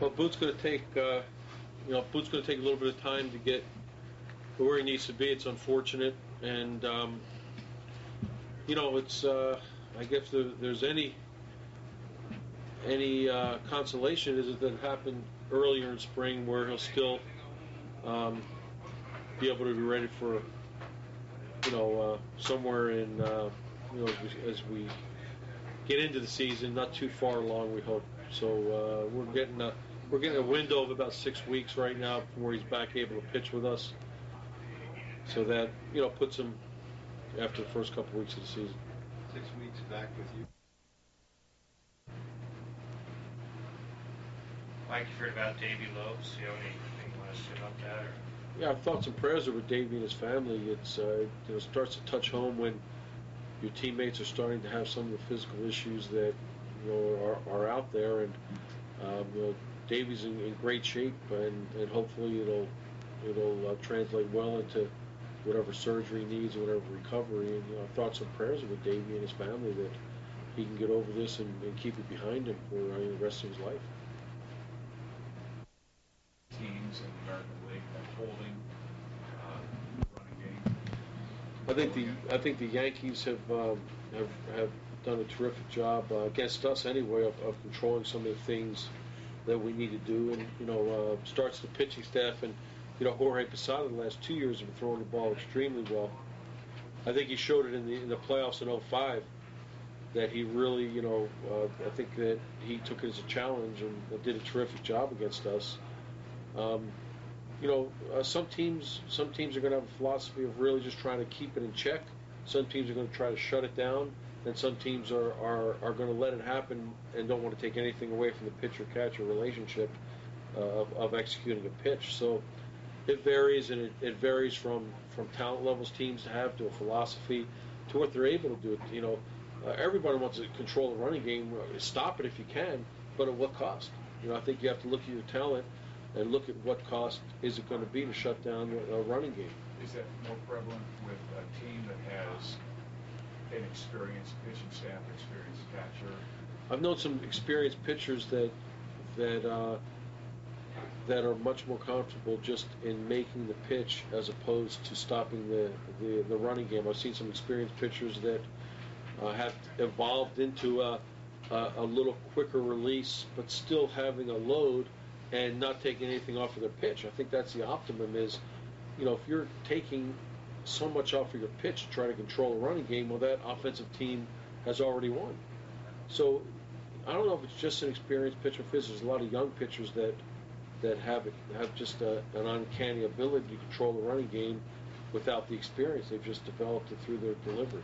Well, Booth's going to take, Booth's going to take a little bit of time to get to where he needs to be. It's unfortunate, and it's. I guess there's any consolation is that it happened earlier in spring, where he'll still be able to be ready for, somewhere in, as we get into the season, not too far along, we hope. So we're getting a window of about 6 weeks right now before he's back able to pitch with us. So that puts him after the first couple weeks of the season. 6 weeks back with you. Mike, you've heard about Davey Lopes. You have anything you want to say about that? Or? Yeah, our thoughts and prayers are with Davey and his family. It's starts to touch home when your teammates are starting to have some of the physical issues that are out there, and Davey's in great shape, and hopefully it'll translate well into whatever surgery he needs, whatever recovery. And our thoughts and prayers are with Davey and his family that he can get over this and keep it behind him for the rest of his life. Teams in the American League that holding running game. I think the Yankees have done a terrific job against us anyway of controlling some of the things that we need to do, and starts the pitching staff, and Jorge Posada the last 2 years have been throwing the ball extremely well. I think he showed it in the playoffs in 2005 that he really I think that he took it as a challenge and did a terrific job against us. Some teams are going to have a philosophy of really just trying to keep it in check. Some teams are going to try to shut it down, and some teams are going to let it happen and don't want to take anything away from the pitcher-catcher relationship of executing a pitch. So it varies, and it varies from talent levels teams have to a philosophy to what they're able to do. Everybody wants to control the running game, stop it if you can, but at what cost? I think you have to look at your talent and look at what cost is it going to be to shut down a running game. Is that more prevalent with a team that has an experienced pitching staff, experienced catcher? I've known some experienced pitchers that are much more comfortable just in making the pitch as opposed to stopping the running game. I've seen some experienced pitchers that have evolved into a little quicker release, but still having a load and not taking anything off of their pitch. I think that's the optimum is, if you're taking so much off of your pitch to try to control a running game, well, that offensive team has already won. So I don't know if it's just an experienced pitcher. There's a lot of young pitchers that have just an uncanny ability to control the running game without the experience. They've just developed it through their delivery.